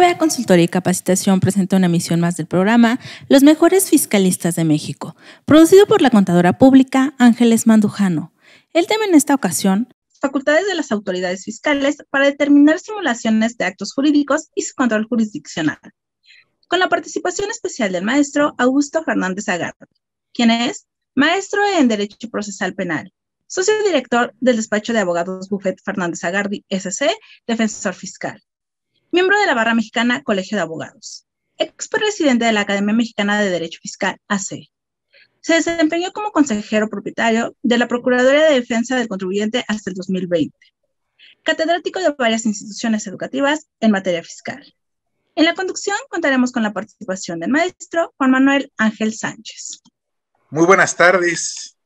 BBVA Consultoría y Capacitación presenta una emisión más del programa Los Mejores Fiscalistas de México, producido por la contadora pública Ángeles Mandujano. El tema en esta ocasión: facultades de las autoridades fiscales para determinar simulaciones de actos jurídicos y su control jurisdiccional, con la participación especial del maestro Augusto Fernández Agardi, quien es maestro en Derecho Procesal Penal, socio director del despacho de abogados Buffet Fernández Agardi, S.C., defensor fiscal, miembro de la Barra Mexicana Colegio de Abogados, expresidente de la Academia Mexicana de Derecho Fiscal, AC. Se desempeñó como consejero propietario de la Procuraduría de Defensa del Contribuyente hasta el 2020, catedrático de varias instituciones educativas en materia fiscal. En la conducción contaremos con la participación del maestro Juan Manuel Ángel Sánchez. Muy buenas tardes,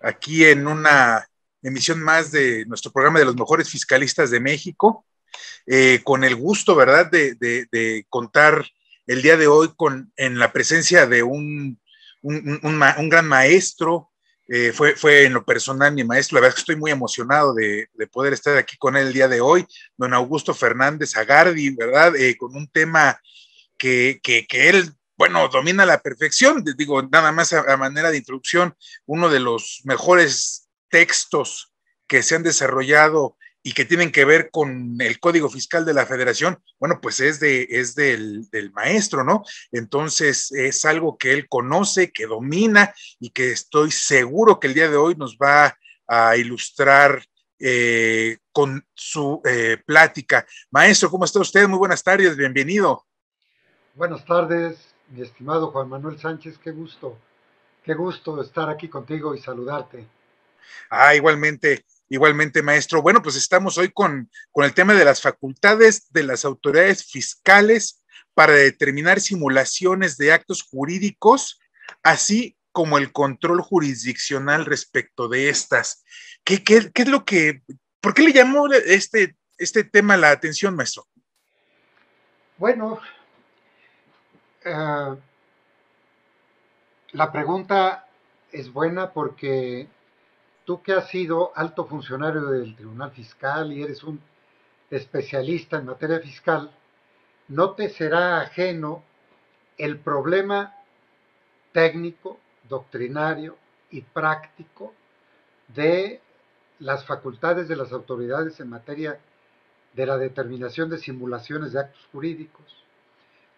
aquí en una emisión más de nuestro programa de los mejores fiscalistas de México, con el gusto, ¿verdad?, de contar el día de hoy en la presencia de un gran maestro. Fue en lo personal mi maestro. La verdad es que estoy muy emocionado de poder estar aquí con él el día de hoy, don Augusto Fernández Agardi, ¿verdad?, con un tema que él, bueno, domina a la perfección. Digo, nada más a manera de introducción, uno de los mejores textos que se han desarrollado y que tienen que ver con el Código Fiscal de la Federación, bueno, pues es del maestro, ¿no? Entonces es algo que él conoce, que domina y que estoy seguro que el día de hoy nos va a ilustrar con su plática. Maestro, ¿cómo está usted? Muy buenas tardes, bienvenido. Buenas tardes, mi estimado Juan Manuel Sánchez, qué gusto estar aquí contigo y saludarte. Igualmente, maestro. Bueno, pues estamos hoy con el tema de las facultades de las autoridades fiscales para determinar simulaciones de actos jurídicos, así como el control jurisdiccional respecto de estas. ¿Qué es lo que, por qué le llamó este tema la atención, maestro? Bueno, la pregunta es buena porque tú que has sido alto funcionario del Tribunal Fiscal y eres un especialista en materia fiscal, no te será ajeno el problema técnico, doctrinario y práctico de las facultades de las autoridades en materia de la determinación de simulaciones de actos jurídicos.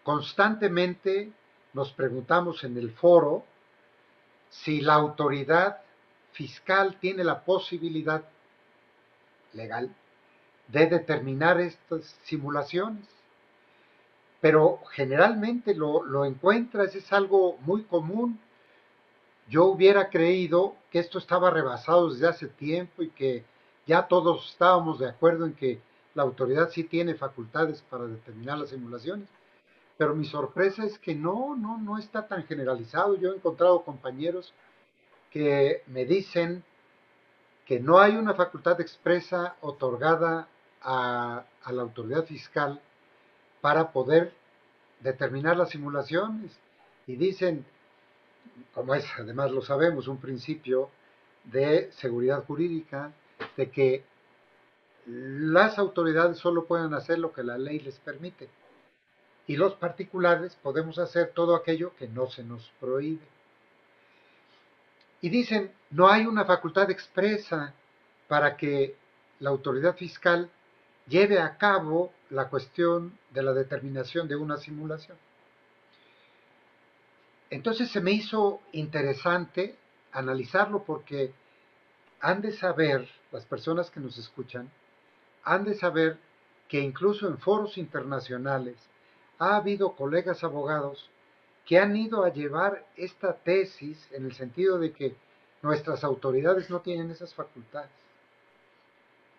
Constantemente nos preguntamos en el foro si la autoridad fiscal tiene la posibilidad legal de determinar estas simulaciones, pero generalmente lo encuentras, es algo muy común. Yo hubiera creído que esto estaba rebasado desde hace tiempo y que ya todos estábamos de acuerdo en que la autoridad sí tiene facultades para determinar las simulaciones, pero mi sorpresa es que no está tan generalizado. Yo he encontrado compañeros que me dicen que no hay una facultad expresa otorgada a la autoridad fiscal para poder determinar las simulaciones, y dicen, como es, además lo sabemos, un principio de seguridad jurídica, de que las autoridades solo pueden hacer lo que la ley les permite, y los particulares podemos hacer todo aquello que no se nos prohíbe. Y dicen, no hay una facultad expresa para que la autoridad fiscal lleve a cabo la cuestión de la determinación de una simulación. Entonces se me hizo interesante analizarlo porque han de saber, las personas que nos escuchan, han de saber que incluso en foros internacionales ha habido colegas abogados que han ido a llevar esta tesis en el sentido de que nuestras autoridades no tienen esas facultades.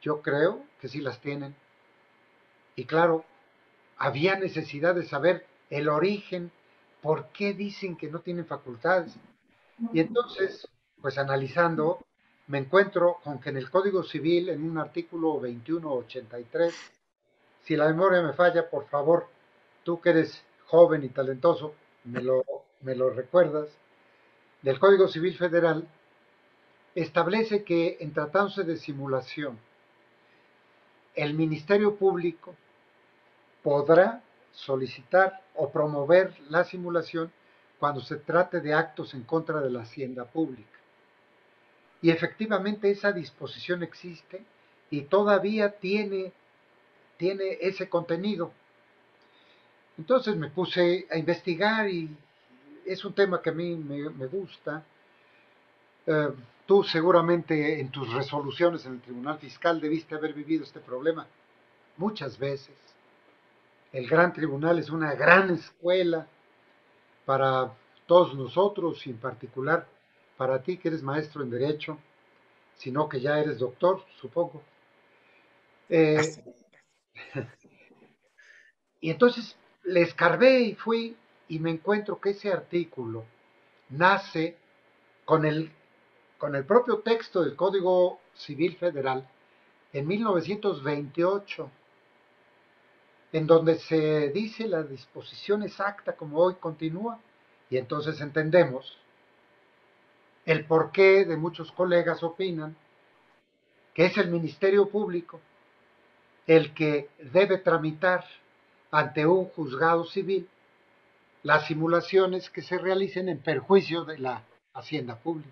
Yo creo que sí las tienen. Y claro, había necesidad de saber el origen, por qué dicen que no tienen facultades. Y entonces, pues analizando, me encuentro con que en el Código Civil, en un artículo 2183, si la memoria me falla, por favor, tú que eres joven y talentoso, me lo recuerdas, del Código Civil Federal, establece que en tratándose de simulación, el Ministerio Público podrá solicitar o promover la simulación cuando se trate de actos en contra de la hacienda pública. Y efectivamente esa disposición existe y todavía tiene ese contenido. Entonces me puse a investigar y es un tema que a mí me gusta. Tú seguramente en tus resoluciones en el Tribunal Fiscal debiste haber vivido este problema muchas veces. El Gran Tribunal es una gran escuela para todos nosotros y en particular para ti que eres maestro en Derecho, sino que ya eres doctor, supongo. Y entonces le escarbé y fui y me encuentro que ese artículo nace con el propio texto del Código Civil Federal en 1928, en donde se dice la disposición exacta como hoy continúa, y entonces entendemos el porqué de muchos colegas opinan que es el Ministerio Público el que debe tramitar ante un juzgado civil las simulaciones que se realicen en perjuicio de la hacienda pública.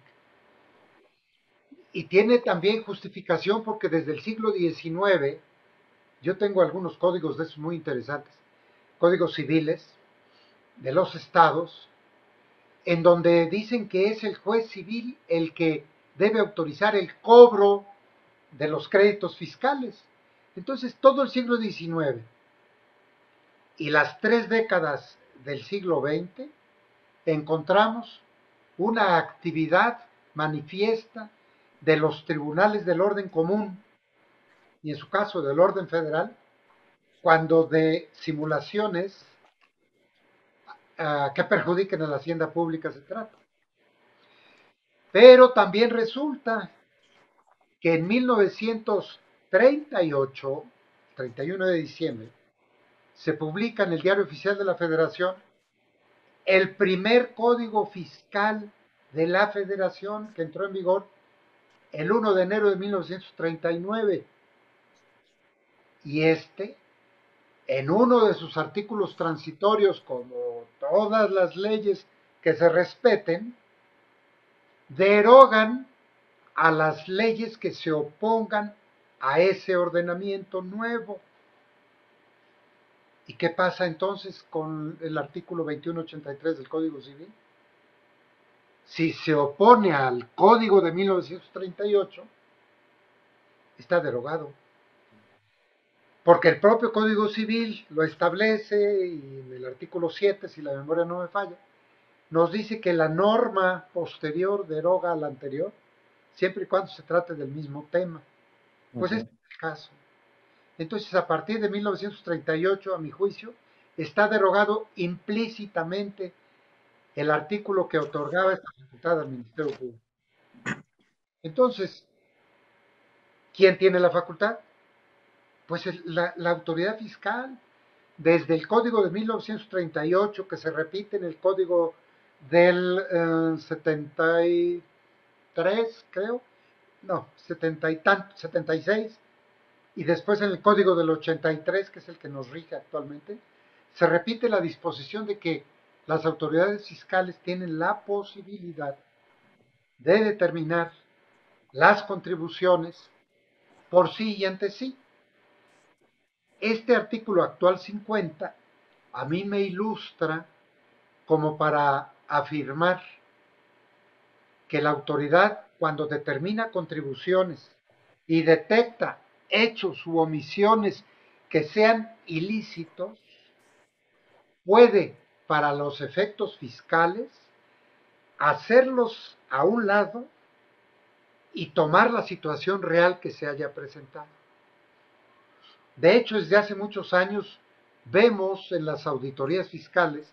Y tiene también justificación porque desde el siglo XIX, yo tengo algunos códigos de esos muy interesantes, códigos civiles de los estados, en donde dicen que es el juez civil el que debe autorizar el cobro de los créditos fiscales. Entonces, todo el siglo XIX y las 3 décadas del siglo XX encontramos una actividad manifiesta de los tribunales del orden común y en su caso del orden federal, cuando de simulaciones que perjudiquen a la hacienda pública se trata. Pero también resulta que en 1938, 31 de diciembre, se publica en el Diario Oficial de la Federación el primer código fiscal de la Federación que entró en vigor el 1 de enero de 1939. Y en uno de sus artículos transitorios, como todas las leyes que se respeten, derogan a las leyes que se opongan a ese ordenamiento nuevo. ¿Y qué pasa entonces con el artículo 2183 del Código Civil? Si se opone al Código de 1938, está derogado. Porque el propio Código Civil lo establece y en el artículo 7, si la memoria no me falla, nos dice que la norma posterior deroga a la anterior, siempre y cuando se trate del mismo tema. Pues este es el caso. Entonces, a partir de 1938, a mi juicio, está derogado implícitamente el artículo que otorgaba esta facultad al Ministerio Público. Entonces, ¿quién tiene la facultad? Pues la autoridad fiscal, desde el Código de 1938, que se repite en el Código del 73, creo, no, 76, y después en el Código del 83, que es el que nos rige actualmente, se repite la disposición de que las autoridades fiscales tienen la posibilidad de determinar las contribuciones por sí y ante sí. Este artículo actual 50 a mí me ilustra como para afirmar que la autoridad, cuando determina contribuciones y detecta hechos u omisiones que sean ilícitos, puede, para los efectos fiscales, hacerlos a un lado y tomar la situación real que se haya presentado. De hecho, desde hace muchos años vemos en las auditorías fiscales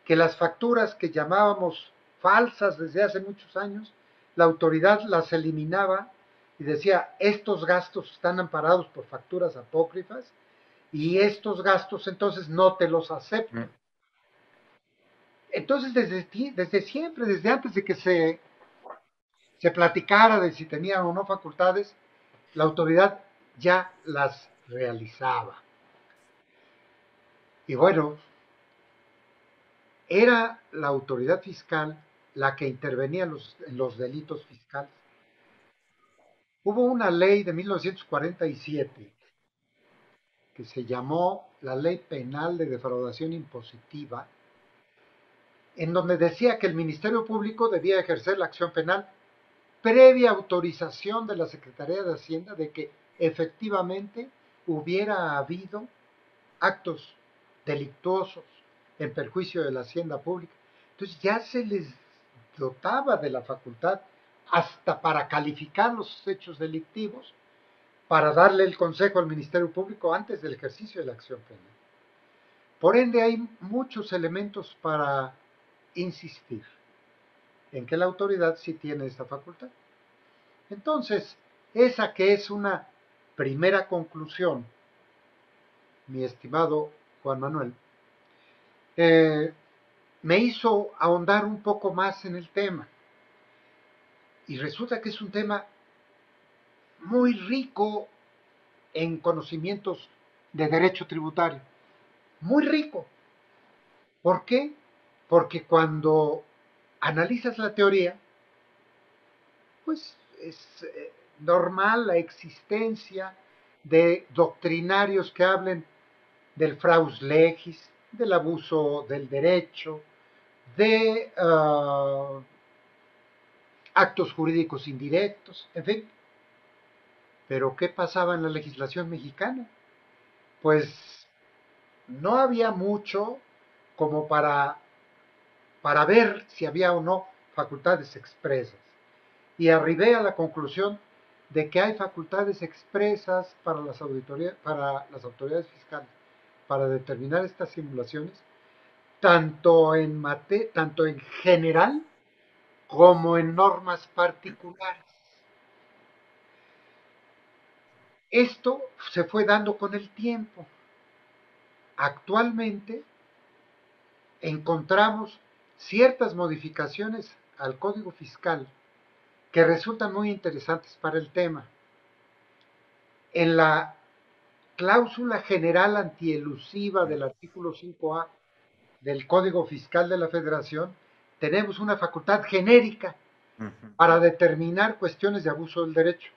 que las facturas que llamábamos falsas desde hace muchos años, la autoridad las eliminaba y decía, estos gastos están amparados por facturas apócrifas y estos gastos entonces no te los acepto. Entonces, desde siempre, desde antes de que se platicara de si tenía o no facultades, la autoridad ya las realizaba. Y bueno, era la autoridad fiscal la que intervenía en los delitos fiscales. Hubo una ley de 1947 que se llamó la Ley Penal de Defraudación Impositiva, en donde decía que el Ministerio Público debía ejercer la acción penal previa autorización de la Secretaría de Hacienda de que efectivamente hubiera habido actos delictuosos en perjuicio de la hacienda pública. Entonces ya se les dotaba de la facultad hasta para calificar los hechos delictivos, para darle el consejo al Ministerio Público antes del ejercicio de la acción penal. Por ende, hay muchos elementos para insistir en que la autoridad sí tiene esta facultad. Entonces, esa que es una primera conclusión, mi estimado Juan Manuel, me hizo ahondar un poco más en el tema. Y resulta que es un tema muy rico en conocimientos de derecho tributario. Muy rico. ¿Por qué? Porque cuando analizas la teoría, pues es normal la existencia de doctrinarios que hablen del fraus legis, del abuso del derecho, de actos jurídicos indirectos, en fin. Pero ¿qué pasaba en la legislación mexicana? Pues no había mucho como para ver si había o no facultades expresas. Y arribé a la conclusión de que hay facultades expresas para las autoridades fiscales para determinar estas simulaciones, tanto en general como en normas particulares. Esto se fue dando con el tiempo. Actualmente encontramos ciertas modificaciones al Código Fiscal que resultan muy interesantes para el tema. En la cláusula general antielusiva del artículo 5A del Código Fiscal de la Federación, tenemos una facultad genérica para determinar cuestiones de abuso del derecho.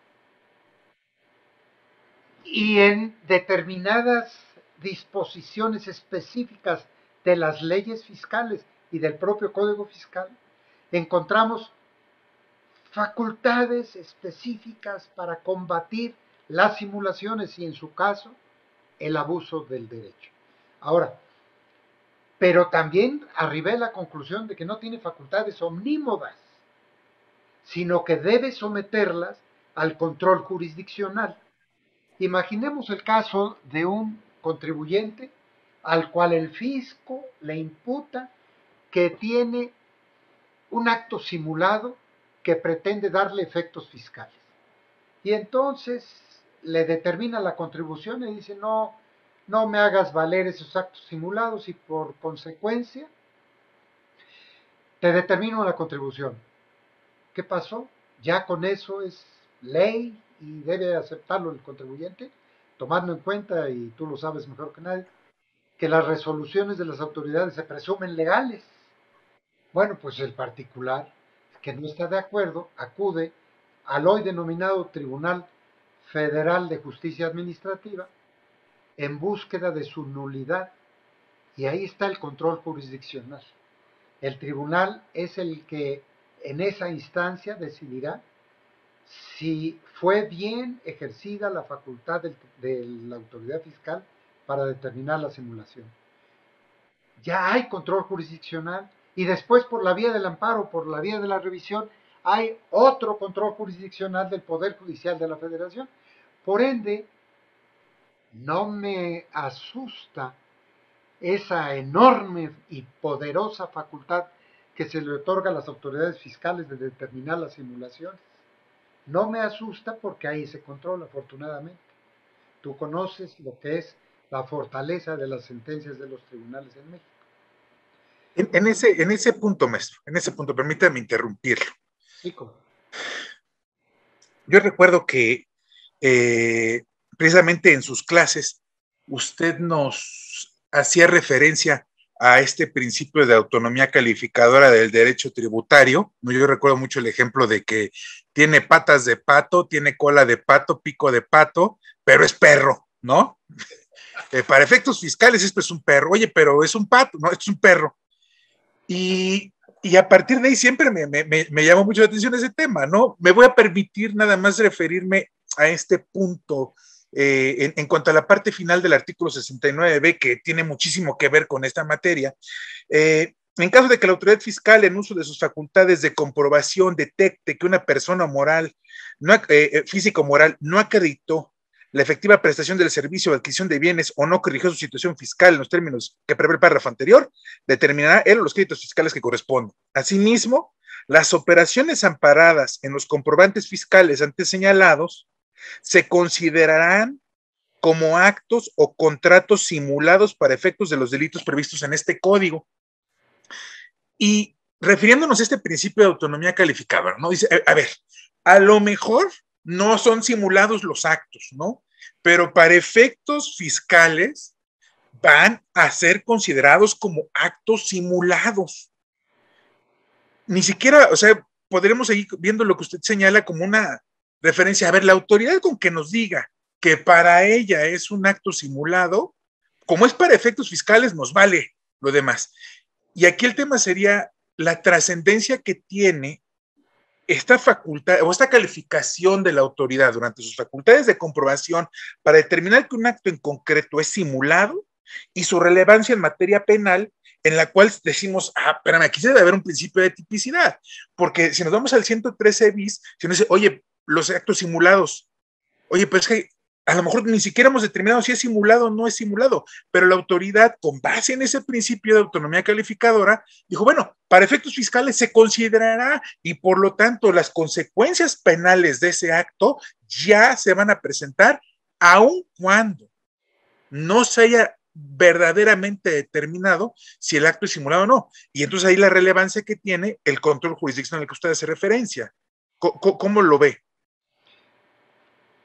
Y en determinadas disposiciones específicas de las leyes fiscales y del propio Código Fiscal, encontramos facultades específicas para combatir las simulaciones y, en su caso, el abuso del derecho. Ahora, pero también arribé a la conclusión de que no tiene facultades omnímodas, sino que debe someterlas al control jurisdiccional. Imaginemos el caso de un contribuyente al cual el fisco le imputa que tiene un acto simulado que pretende darle efectos fiscales. Y entonces le determina la contribución y dice, no me hagas valer esos actos simulados y por consecuencia te determino la contribución. ¿Qué pasó? Ya con eso es ley y debe aceptarlo el contribuyente, tomando en cuenta, y tú lo sabes mejor que nadie, que las resoluciones de las autoridades se presumen legales. Bueno, pues el particular que no está de acuerdo acude al hoy denominado Tribunal Federal de Justicia Administrativa en búsqueda de su nulidad, y ahí está el control jurisdiccional. El tribunal es el que en esa instancia decidirá si fue bien ejercida la facultad de la autoridad fiscal para determinar la simulación. Ya hay control jurisdiccional y después, por la vía del amparo, por la vía de la revisión, hay otro control jurisdiccional del Poder Judicial de la Federación. Por ende, no me asusta esa enorme y poderosa facultad que se le otorga a las autoridades fiscales de determinar las simulaciones. No me asusta porque ahí se controla, afortunadamente. Tú conoces lo que es la fortaleza de las sentencias de los tribunales en México. En ese punto, maestro, permítame interrumpirlo. Sí, ¿cómo? Yo recuerdo que precisamente en sus clases usted nos hacía referencia a este principio de autonomía calificadora del derecho tributario. Yo recuerdo mucho el ejemplo de que tiene patas de pato, tiene cola de pato, pico de pato, pero es perro, ¿no? Para efectos fiscales esto es un perro. Oye, pero es un pato, ¿no? Esto es un perro. Y a partir de ahí siempre me llamó mucho la atención ese tema, ¿no? Me voy a permitir nada más referirme a este punto en cuanto a la parte final del artículo 69b, que tiene muchísimo que ver con esta materia. En caso de que la autoridad fiscal, en uso de sus facultades de comprobación, detecte que una persona moral, física o moral, no acreditó la efectiva prestación del servicio o adquisición de bienes o no corrigió su situación fiscal en los términos que prevé el párrafo anterior, determinará él los créditos fiscales que correspondan. Asimismo, las operaciones amparadas en los comprobantes fiscales antes señalados se considerarán como actos o contratos simulados para efectos de los delitos previstos en este código. Y refiriéndonos a este principio de autonomía calificadora, ¿no? Dice, a ver, a lo mejor no son simulados los actos, ¿no? Pero para efectos fiscales van a ser considerados como actos simulados. Ni siquiera, o sea, podremos seguir viendo lo que usted señala como una referencia. A ver, la autoridad con que nos diga que para ella es un acto simulado, como es para efectos fiscales, nos vale lo demás. Y aquí el tema sería la trascendencia que tiene esta facultad o esta calificación de la autoridad durante sus facultades de comprobación para determinar que un acto en concreto es simulado y su relevancia en materia penal, en la cual decimos, espérame, aquí se debe haber un principio de tipicidad, porque si nos vamos al 113 bis, si nos dice, oye, los actos simulados, oye, pues que a lo mejor ni siquiera hemos determinado si es simulado o no es simulado, pero la autoridad, con base en ese principio de autonomía calificadora, dijo, bueno, para efectos fiscales se considerará y por lo tanto las consecuencias penales de ese acto ya se van a presentar aun cuando no se haya verdaderamente determinado si el acto es simulado o no. Y entonces ahí la relevancia que tiene el control jurisdiccional al que usted hace referencia. ¿Cómo lo ve?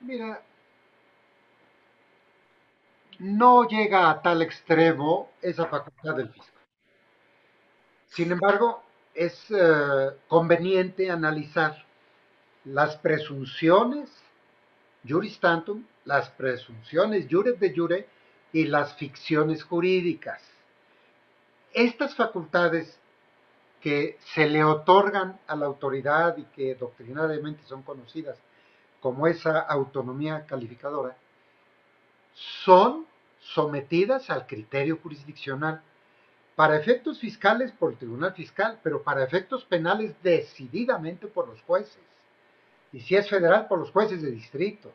Mira, no llega a tal extremo esa facultad del fisco. Sin embargo, es conveniente analizar las presunciones juris tantum, las presunciones iure de jure y las ficciones jurídicas. Estas facultades que se le otorgan a la autoridad y que doctrinariamente son conocidas como esa autonomía calificadora, son sometidas al criterio jurisdiccional. Para efectos fiscales por el Tribunal Fiscal, pero para efectos penales decididamente por los jueces. Y si es federal, por los jueces de distrito.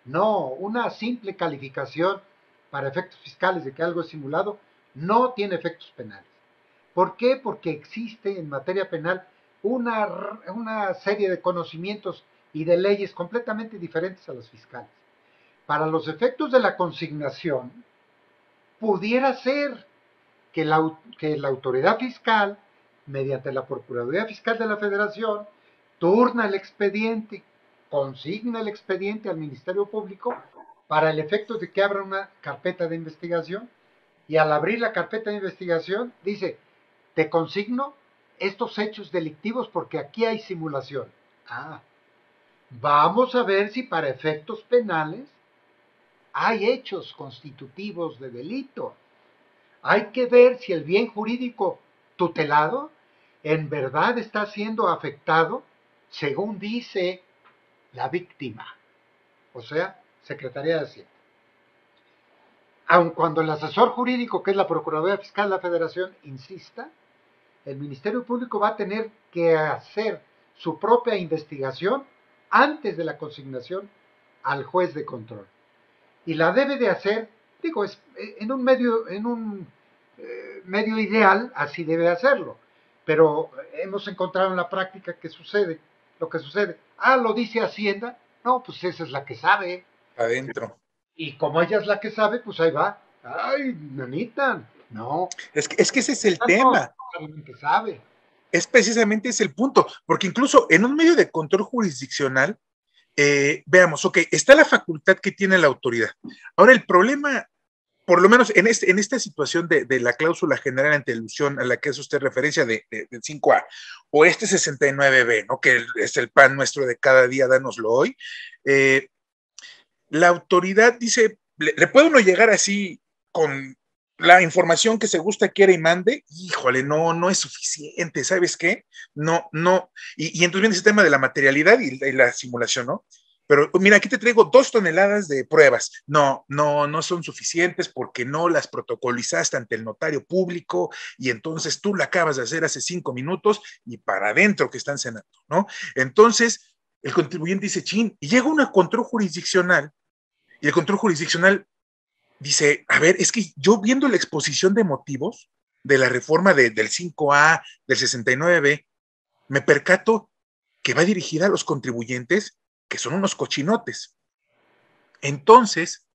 No, una simple calificación para efectos fiscales de que algo es simulado no tiene efectos penales. ¿Por qué? Porque existe en materia penal una serie de conocimientos y de leyes completamente diferentes a las fiscales. Para los efectos de la consignación, pudiera ser que la autoridad fiscal, mediante la Procuraduría Fiscal de la Federación, turna el expediente, consigna el expediente al Ministerio Público para el efecto de que abra una carpeta de investigación y al abrir la carpeta de investigación dice, te consigno estos hechos delictivos porque aquí hay simulación. Vamos a ver si para efectos penales hay hechos constitutivos de delito. Hay que ver si el bien jurídico tutelado en verdad está siendo afectado según dice la víctima, o sea, Secretaría de Hacienda. Aun cuando el asesor jurídico, que es la Procuraduría Fiscal de la Federación, insista, el Ministerio Público va a tener que hacer su propia investigación antes de la consignación al juez de control. Y la debe de hacer, digo, en un medio ideal, así debe hacerlo. Pero hemos encontrado en la práctica que sucede, lo que sucede. Lo dice Hacienda, no, pues esa es la que sabe. Adentro. Y como ella es la que sabe, pues ahí va. Ay, nanita, no. Es que ese es el tema. Que sabe. Es precisamente ese el punto, porque incluso en un medio de control jurisdiccional, veamos, ok, está la facultad que tiene la autoridad. Ahora el problema por lo menos en esta situación de la cláusula general ante ilusión a la que hace usted referencia del 5A, o este 69B, ¿no? Que es el pan nuestro de cada día, dánoslo hoy, la autoridad dice, le puede uno llegar así con la información que se gusta, quiera y mande, híjole, no es suficiente, ¿sabes qué? No, y entonces viene ese tema de la materialidad y la simulación, ¿no? Pero mira, aquí te traigo 2 toneladas de pruebas. No son suficientes porque no las protocolizaste ante el notario público y entonces tú la acabas de hacer hace 5 minutos y para adentro que están cenando, ¿no? Entonces, el contribuyente dice, chin, y llega una control jurisdiccional y el control jurisdiccional dice, a ver, es que yo viendo la exposición de motivos de la reforma del 5A, del 69B, me percato que va dirigida a los contribuyentes que son unos cochinotes. Entonces,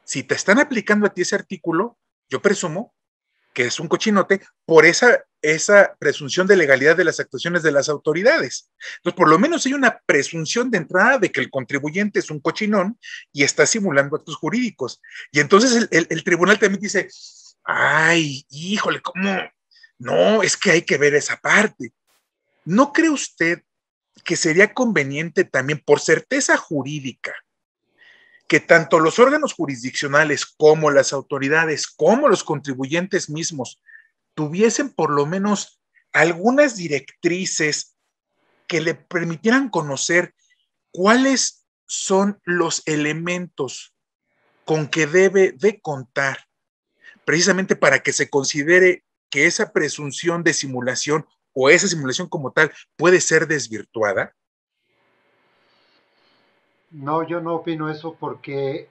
si te están aplicando a ti ese artículo, yo presumo que es un cochinote por esa presunción de legalidad de las actuaciones de las autoridades. Entonces, por lo menos hay una presunción de entrada de que el contribuyente es un cochinón y está simulando actos jurídicos. Y entonces el tribunal también dice, ay, híjole, ¿cómo? No, es que hay que ver esa parte. ¿No cree usted que sería conveniente también, por certeza jurídica, que tanto los órganos jurisdiccionales como las autoridades, como los contribuyentes mismos, tuviesen por lo menos algunas directrices que le permitieran conocer cuáles son los elementos con que debe de contar, precisamente para que se considere que esa presunción de simulación o esa simulación como tal puede ser desvirtuada? No, yo no opino eso porque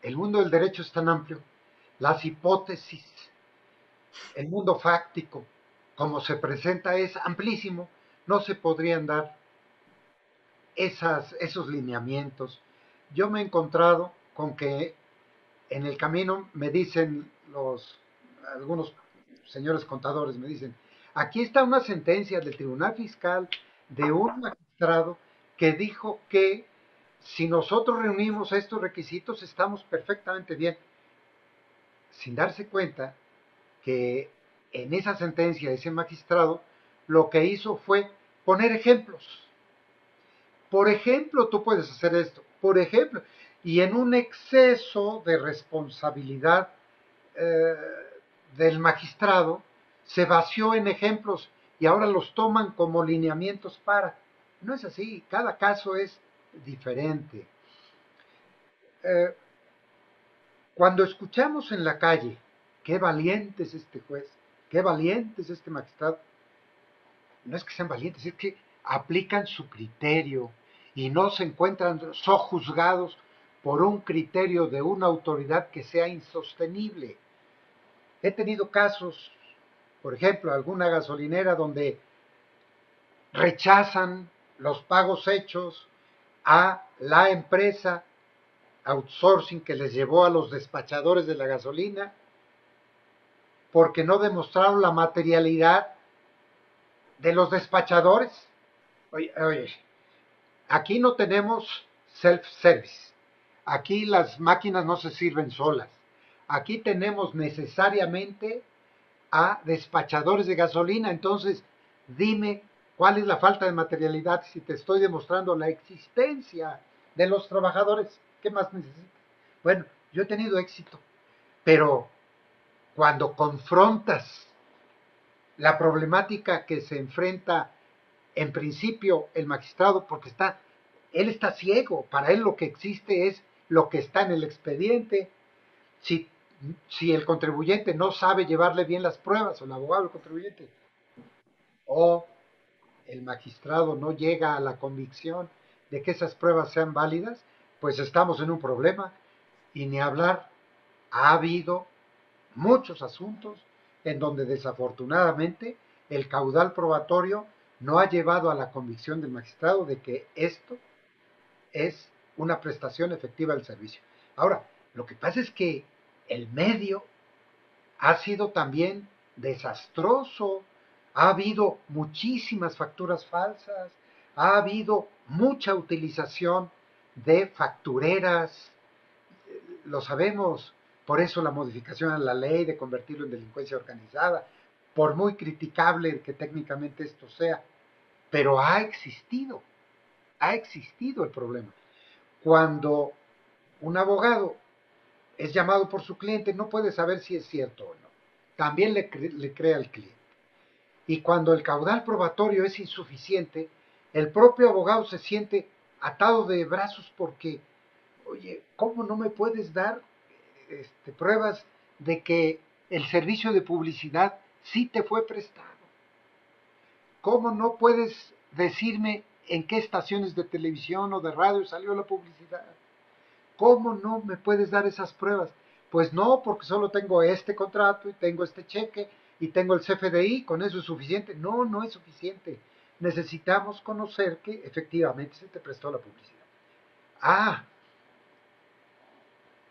el mundo del derecho es tan amplio. Las hipótesis, el mundo fáctico, como se presenta, es amplísimo. No se podrían dar esos lineamientos. Yo me he encontrado con que en el camino me dicen algunos señores contadores, me dicen, aquí está una sentencia del Tribunal Fiscal de un magistrado que dijo que si nosotros reunimos estos requisitos estamos perfectamente bien, sin darse cuenta que en esa sentencia ese magistrado lo que hizo fue poner ejemplos. Por ejemplo, tú puedes hacer esto, por ejemplo, y en un exceso de responsabilidad eh, del magistrado, se vació en ejemplos y ahora los toman como lineamientos para. No es así, cada caso es diferente. Eh, Cuando escuchamos en la calle, qué valiente es este juez, qué valiente es este magistrado, no es que sean valientes, es que aplican su criterio y no se encuentran sojuzgados por un criterio de una autoridad que sea insostenible. He tenido casos, por ejemplo, alguna gasolinera donde rechazan los pagos hechos a la empresa outsourcing que les llevó a los despachadores de la gasolina porque no demostraron la materialidad de los despachadores. Oye, aquí no tenemos self-service. Aquí las máquinas no se sirven solas. Aquí tenemos necesariamente a despachadores de gasolina. Entonces, dime cuál es la falta de materialidad si te estoy demostrando la existencia de los trabajadores. ¿Qué más necesitas? Bueno, yo he tenido éxito, pero cuando confrontas la problemática que se enfrenta en principio el magistrado, porque él está ciego, para él lo que existe es lo que está en el expediente. Si, si el contribuyente no sabe llevarle bien las pruebas, o el abogado del contribuyente, o el magistrado no llega a la convicción de que esas pruebas sean válidas, pues estamos en un problema. Y ni hablar, ha habido muchos asuntos en donde desafortunadamente el caudal probatorio no ha llevado a la convicción del magistrado de que esto es una prestación efectiva del servicio. Ahora, lo que pasa es que el medio ha sido también desastroso, ha habido muchísimas facturas falsas, ha habido mucha utilización de factureras, lo sabemos, Por eso la modificación a la ley de convertirlo en delincuencia organizada, por muy criticable que técnicamente esto sea, pero ha existido el problema. Cuando un abogado es llamado por su cliente, no puede saber si es cierto o no. También le cree al cliente. Y cuando el caudal probatorio es insuficiente, el propio abogado se siente atado de brazos porque, oye, ¿cómo no me puedes dar pruebas de que el servicio de publicidad sí te fue prestado? ¿Cómo no puedes decirme en qué estaciones de televisión o de radio salió la publicidad? ¿Cómo no me puedes dar esas pruebas? Pues no, porque solo tengo este contrato y tengo este cheque y tengo el CFDI, con eso es suficiente. No, no es suficiente. Necesitamos conocer que efectivamente se te prestó la publicidad. Ah,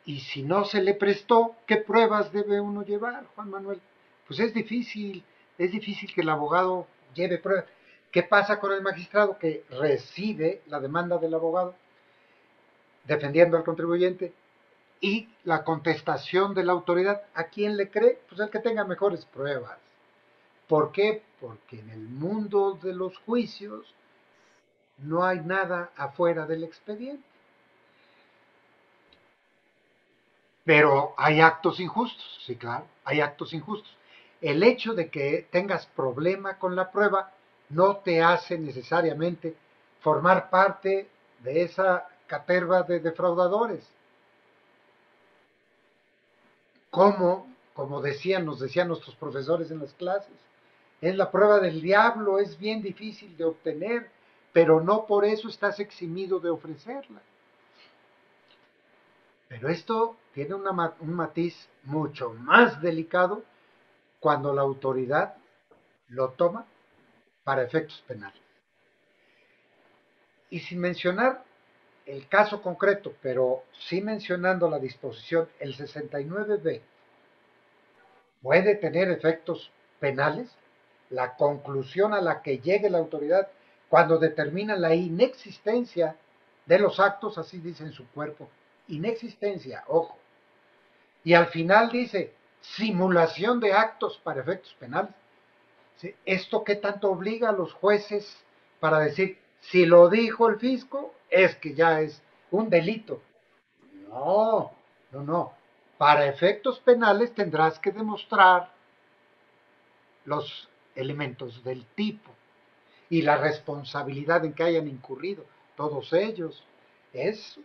y si no se le prestó, ¿qué pruebas debe uno llevar, Juan Manuel? Pues es difícil que el abogado lleve pruebas. ¿Qué pasa con el magistrado que recibe la demanda del abogado defendiendo al contribuyente y la contestación de la autoridad? ¿A quién le cree? Pues el que tenga mejores pruebas. ¿Por qué? Porque en el mundo de los juicios no hay nada afuera del expediente. Pero hay actos injustos, sí, claro, hay actos injustos. El hecho de que tengas problema con la prueba no te hace necesariamente formar parte de esa caterva de defraudadores. Como nos decían nuestros profesores en las clases, es la prueba del diablo, es bien difícil de obtener, pero no por eso estás eximido de ofrecerla. Pero esto tiene un matiz mucho más delicado cuando la autoridad lo toma para efectos penales. Y sin mencionar el caso concreto, pero sí mencionando la disposición, el 69B puede tener efectos penales, la conclusión a la que llegue la autoridad cuando determina la inexistencia de los actos, así dice en su cuerpo, inexistencia, ojo. Y al final dice, simulación de actos para efectos penales. ¿Esto qué tanto obliga a los jueces para decir, si lo dijo el fisco, es que ya es un delito? No, no, no. Para efectos penales tendrás que demostrar los elementos del tipo y la responsabilidad en que hayan incurrido todos ellos. Es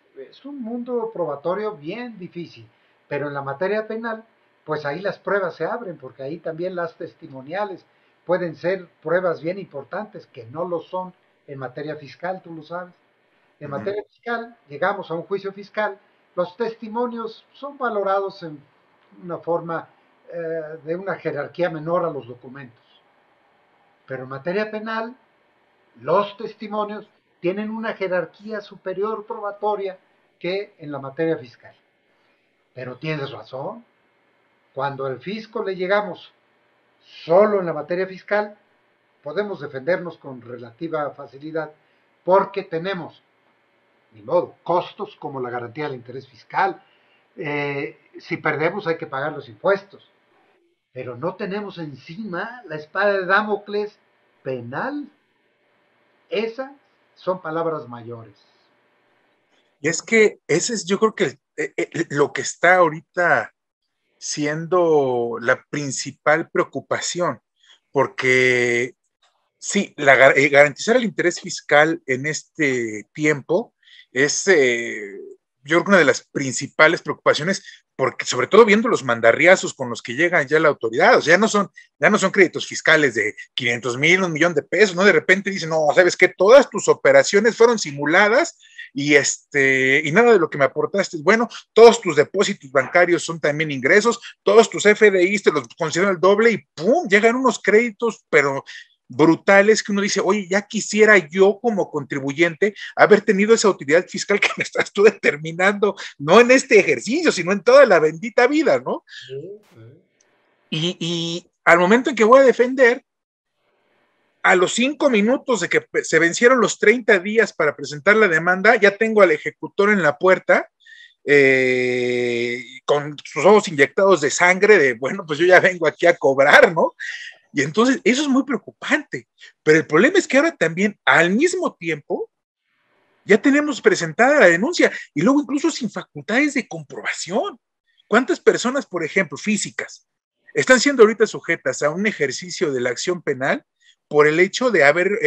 un mundo probatorio bien difícil, pero en la materia penal, pues ahí las pruebas se abren, porque ahí también las testimoniales pueden ser pruebas bien importantes, que no lo son en materia fiscal, tú lo sabes. En materia fiscal, llegamos a un juicio fiscal, los testimonios son valorados en una forma de una jerarquía menor a los documentos. Pero en materia penal, los testimonios tienen una jerarquía superior probatoria que en la materia fiscal. Pero tienes razón, cuando al fisco le llegamos solo en la materia fiscal, podemos defendernos con relativa facilidad porque tenemos, ni modo, costos como la garantía del interés fiscal. Si perdemos hay que pagar los impuestos, pero no tenemos encima la espada de Damocles penal. Esas son palabras mayores. Y es que ese es, yo creo que lo que está ahorita siendo la principal preocupación, porque sí, garantizar el interés fiscal en este tiempo es, yo creo que una de las principales preocupaciones, porque sobre todo viendo los mandarriazos con los que llegan ya la autoridad, o sea, ya no son créditos fiscales de 500,000, 1,000,000 de pesos, ¿no? De repente dicen, no, ¿sabes qué? Todas tus operaciones fueron simuladas y nada de lo que me aportaste es bueno, todos tus depósitos bancarios son también ingresos, todos tus FDIs te los consideran el doble y ¡pum! Llegan unos créditos, pero brutales que uno dice, oye, ya quisiera yo como contribuyente haber tenido esa utilidad fiscal que me estás tú determinando, no en este ejercicio, sino en toda la bendita vida, ¿no? Y al momento en que voy a defender, a los 5 minutos de que se vencieron los 30 días para presentar la demanda, ya tengo al ejecutor en la puerta, con sus ojos inyectados de sangre, de, bueno, pues yo ya vengo aquí a cobrar, ¿no? Y entonces eso es muy preocupante. Pero el problema es que ahora también, al mismo tiempo, ya tenemos presentada la denuncia y luego incluso sin facultades de comprobación. ¿Cuántas personas, por ejemplo, físicas, están siendo ahorita sujetas a un ejercicio de la acción penal por el hecho de haber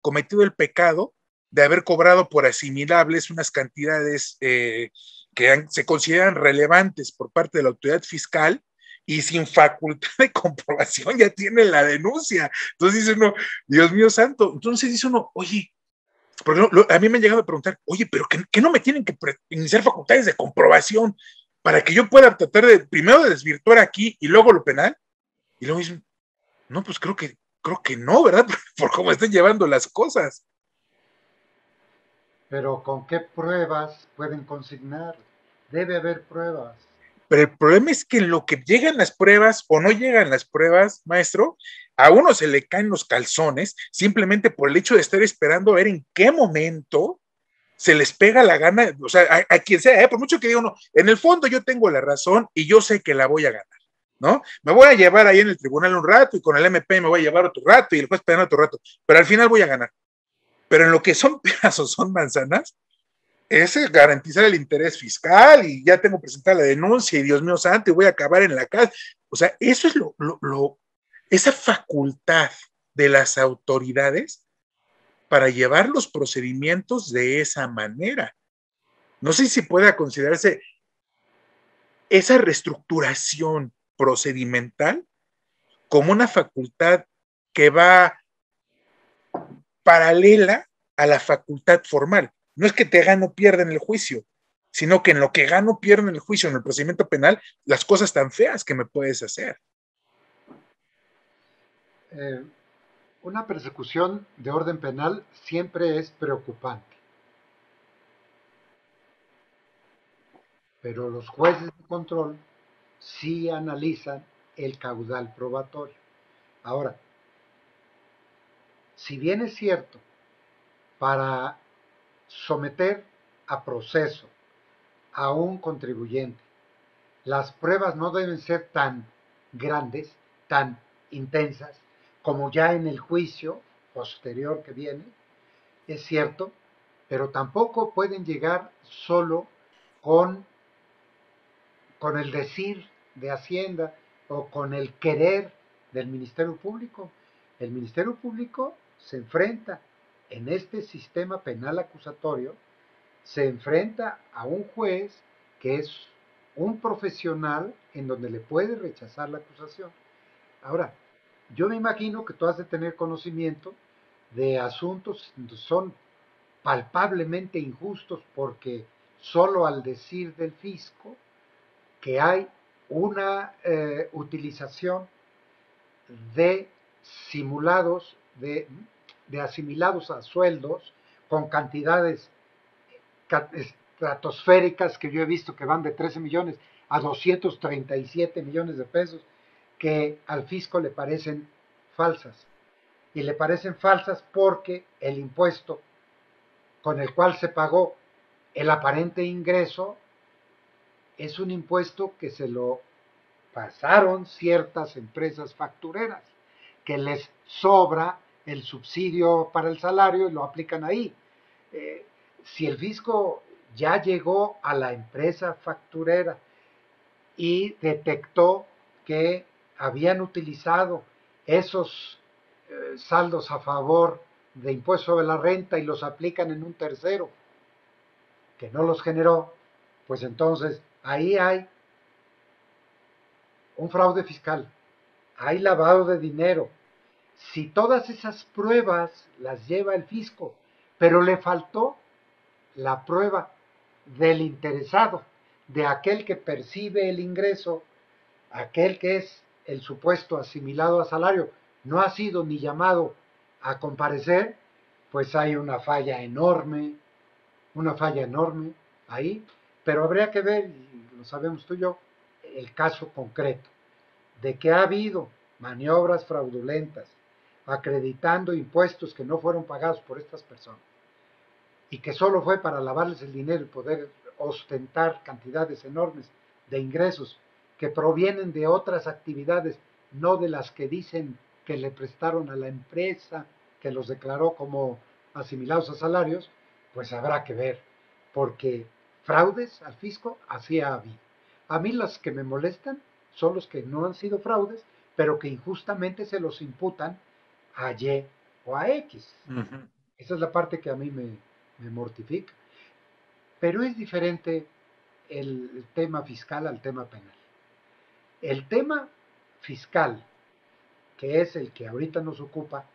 cometido el pecado, de haber cobrado por asimilables unas cantidades se consideran relevantes por parte de la autoridad fiscal y sin facultad de comprobación ya tienen la denuncia? Entonces dice uno, Dios mío santo, entonces dice uno, oye, porque a mí me han llegado a preguntar, oye, pero ¿que no me tienen que iniciar facultades de comprobación para que yo pueda tratar de, primero de desvirtuar aquí y luego lo penal? Y luego dicen, no, pues creo que no, ¿verdad? Por cómo están llevando las cosas. Pero ¿con qué pruebas pueden consignar? Debe haber pruebas. Pero el problema es que en lo que llegan las pruebas o no llegan las pruebas, maestro, a uno se le caen los calzones simplemente por el hecho de estar esperando a ver en qué momento se les pega la gana, o sea, a quien sea, por mucho que diga uno, en el fondo yo tengo la razón y yo sé que la voy a ganar, ¿no? Me voy a llevar ahí en el tribunal un rato y con el MP me voy a llevar otro rato y el juez pedirá otro rato, pero al final voy a ganar. Pero en lo que son peras o son manzanas, es garantizar el interés fiscal y ya tengo presentada la denuncia y Dios mío santo y voy a acabar en la casa. O sea, eso es esa facultad de las autoridades para llevar los procedimientos de esa manera. No sé si pueda considerarse esa reestructuración procedimental como una facultad que va paralela a la facultad formal. No es que te gano o pierda en el juicio, sino que en lo que gano o pierdo en el juicio, en el procedimiento penal, las cosas tan feas que me puedes hacer. Una persecución de orden penal siempre es preocupante. Pero los jueces de control sí analizan el caudal probatorio. Ahora, si bien es cierto, para someter a proceso a un contribuyente, las pruebas no deben ser tan grandes, tan intensas, como ya en el juicio posterior que viene, es cierto, pero tampoco pueden llegar solo con el decir de Hacienda o con el querer del Ministerio Público. El Ministerio Público se enfrenta en este sistema penal acusatorio, se enfrenta a un juez que es un profesional en donde le puede rechazar la acusación. Ahora, yo me imagino que tú has de tener conocimiento de asuntos que son palpablemente injustos porque solo al decir del fisco que hay una utilización de simulados, de asimilados a sueldos con cantidades estratosféricas que yo he visto que van de 13 millones a 237 millones de pesos, que al fisco le parecen falsas. Y le parecen falsas porque el impuesto con el cual se pagó el aparente ingreso es un impuesto que se lo pasaron ciertas empresas factureras, que les sobra el subsidio para el salario y lo aplican ahí. Si el fisco ya llegó a la empresa facturera y detectó que habían utilizado esos saldos a favor de impuesto sobre la renta y los aplican en un tercero que no los generó, pues entonces ahí hay un fraude fiscal, hay lavado de dinero. Si todas esas pruebas las lleva el fisco, pero le faltó la prueba del interesado, de aquel que percibe el ingreso, aquel que es el supuesto asimilado a salario, no ha sido ni llamado a comparecer, pues hay una falla enorme ahí, pero habría que ver, y lo sabemos tú y yo, el caso concreto, de que ha habido maniobras fraudulentas, acreditando impuestos que no fueron pagados por estas personas, y que solo fue para lavarles el dinero y poder ostentar cantidades enormes de ingresos que provienen de otras actividades, no de las que dicen que le prestaron a la empresa, que los declaró como asimilados a salarios, pues habrá que ver, porque fraudes al fisco así ha habido. A mí las que me molestan son los que no han sido fraudes, pero que injustamente se los imputan a Y o a X. Uh-huh. Esa es la parte que a mí me mortifica. Pero es diferente el tema fiscal al tema penal. El tema fiscal, que es el que ahorita nos ocupa,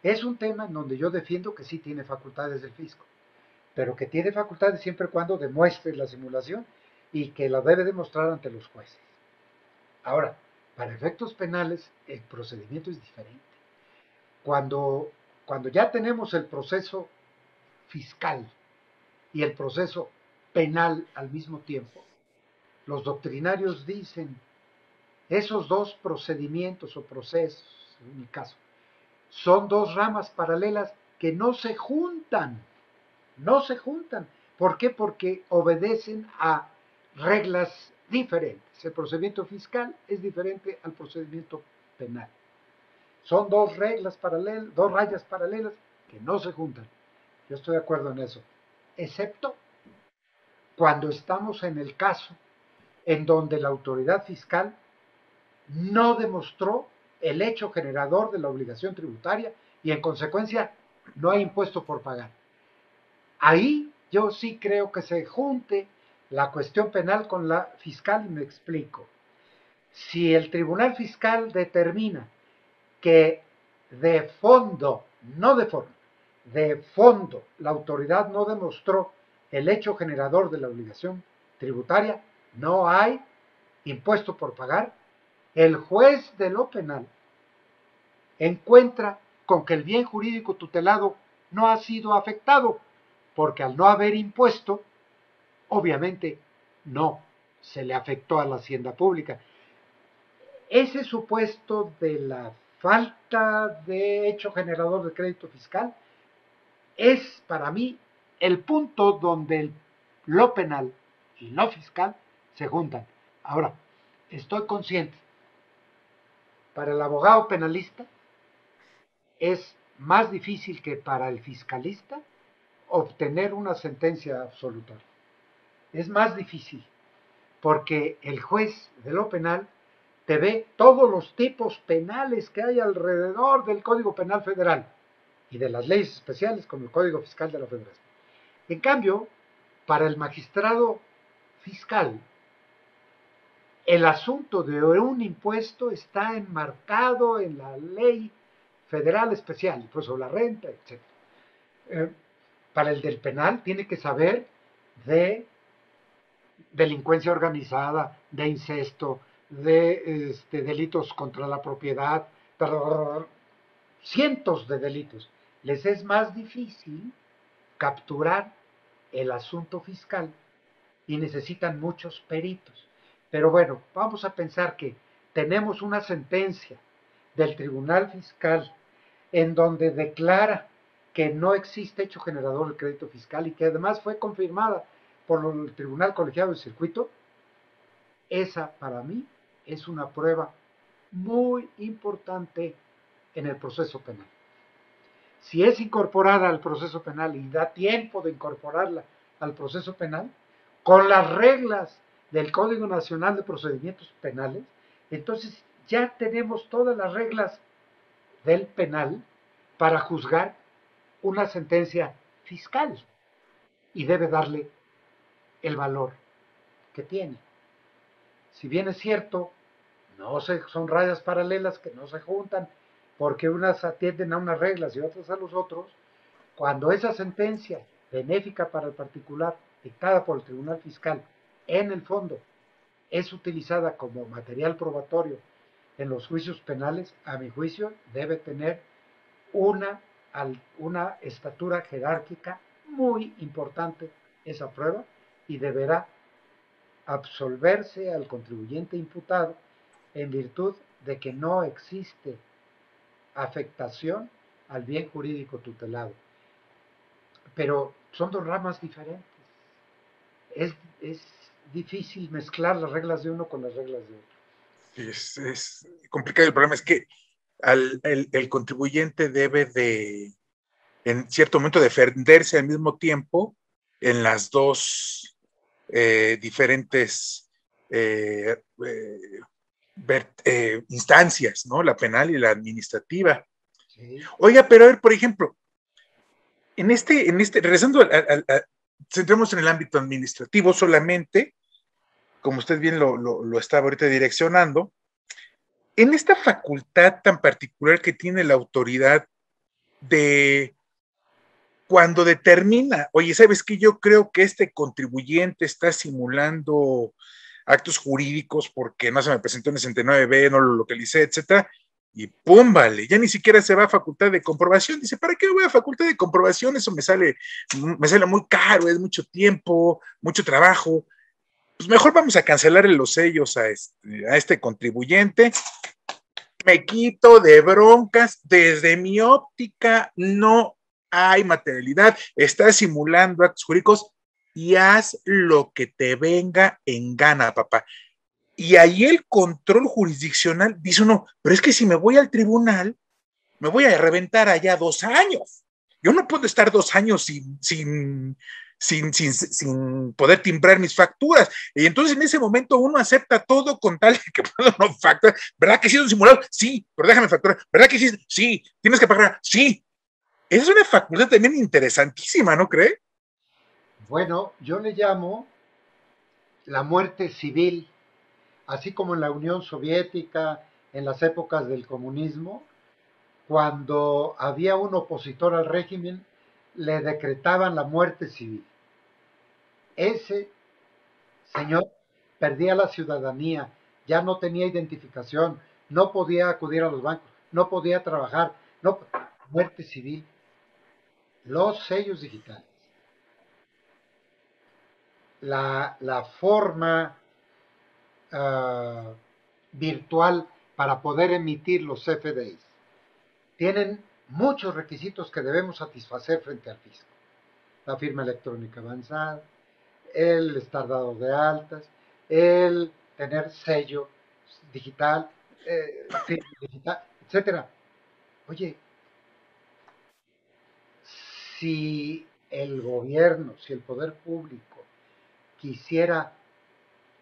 es un tema en donde yo defiendo que sí tiene facultades del fisco, pero que tiene facultades siempre y cuando demuestre la simulación y que la debe demostrar ante los jueces. Ahora, para efectos penales, el procedimiento es diferente. Cuando ya tenemos el proceso fiscal y el proceso penal al mismo tiempo, los doctrinarios dicen, esos dos procedimientos o procesos, en mi caso, son dos ramas paralelas que no se juntan. No se juntan. ¿Por qué? Porque obedecen a reglas diferentes. El procedimiento fiscal es diferente al procedimiento penal. Son dos reglas paralelas, dos rayas paralelas que no se juntan. Yo estoy de acuerdo en eso. Excepto cuando estamos en el caso en donde la autoridad fiscal no demostró el hecho generador de la obligación tributaria y en consecuencia no hay impuesto por pagar. Ahí yo sí creo que se junte la cuestión penal con la fiscal y me explico. Si el tribunal fiscal determina que de fondo, no de forma, de fondo, la autoridad no demostró el hecho generador de la obligación tributaria, no hay impuesto por pagar, el juez de lo penal encuentra con que el bien jurídico tutelado no ha sido afectado, porque al no haber impuesto, obviamente no se le afectó a la hacienda pública. Ese supuesto de la falta de hecho generador de crédito fiscal es para mí el punto donde lo penal y lo fiscal se juntan. Ahora, estoy consciente, para el abogado penalista es más difícil que para el fiscalista obtener una sentencia absolutoria. Es más difícil porque el juez de lo penal te ve todos los tipos penales que hay alrededor del Código Penal Federal y de las leyes especiales como el Código Fiscal de la Federación. En cambio, para el magistrado fiscal, el asunto de un impuesto está enmarcado en la ley federal especial, impuesto sobre la renta, etc. Para el del penal tiene que saber de delincuencia organizada, de incesto, de delitos contra la propiedad, cientos de delitos. Les es más difícil capturar el asunto fiscal y necesitan muchos peritos. Pero bueno, vamos a pensar que tenemos una sentencia del Tribunal Fiscal en donde declara que no existe hecho generador del crédito fiscal y que además fue confirmada por el Tribunal Colegiado del Circuito. Esa para mí es una prueba muy importante en el proceso penal. Si es incorporada al proceso penal y da tiempo de incorporarla al proceso penal, con las reglas del Código Nacional de Procedimientos Penales, entonces ya tenemos todas las reglas del penal para juzgar una sentencia fiscal y debe darle el valor que tiene. Si bien es cierto, son rayas paralelas que no se juntan porque unas atienden a unas reglas y otras a los otros, cuando esa sentencia benéfica para el particular dictada por el Tribunal Fiscal en el fondo es utilizada como material probatorio en los juicios penales, a mi juicio debe tener una estatura jerárquica muy importante esa prueba y deberá absolverse al contribuyente imputado en virtud de que no existe afectación al bien jurídico tutelado. Pero son dos ramas diferentes. es difícil mezclar las reglas de uno con las reglas de otro. Es complicado. El problema es que el contribuyente debe de, en cierto momento, defenderse al mismo tiempo en las dos diferentes instancias, ¿no? La penal y la administrativa. Sí. Oiga, pero a ver, por ejemplo, regresando centremos en el ámbito administrativo solamente, como usted bien lo estaba ahorita direccionando, en esta facultad tan particular que tiene la autoridad de cuando determina, oye, ¿sabes qué? Yo creo que este contribuyente está simulando actos jurídicos porque no se me presentó en el 69B, no lo localicé, etcétera, y pum, vale, ya ni siquiera se va a facultad de comprobación. Dice, ¿para qué voy a facultad de comprobación? Eso me sale muy caro, es mucho tiempo, mucho trabajo. Pues mejor vamos a cancelar los sellos a este contribuyente. Me quito de broncas. Desde mi óptica no hay materialidad, está simulando actos jurídicos y haz lo que te venga en gana, papá. Y ahí el control jurisdiccional dice uno, pero es que si me voy al tribunal, me voy a reventar allá 2 años. Yo no puedo estar 2 años sin poder timbrar mis facturas. Y entonces en ese momento uno acepta todo con tal que puedo no facturar. ¿Verdad que sí es un simulado? Sí, pero déjame facturar. ¿Verdad que sí? Sí, tienes que pagar. Sí. Esa es una facultad también interesantísima, ¿no cree? Bueno, yo le llamo la muerte civil, así como en la Unión Soviética, en las épocas del comunismo, cuando había un opositor al régimen, le decretaban la muerte civil. Ese señor perdía la ciudadanía, ya no tenía identificación, no podía acudir a los bancos, no podía trabajar, muerte civil. Los sellos digitales, la forma virtual para poder emitir los CFDIs, tienen muchos requisitos que debemos satisfacer frente al fisco. La firma electrónica avanzada, el estar dado de altas, el tener sello digital, firma digital, etcétera. Oye, si el gobierno, si el poder público quisiera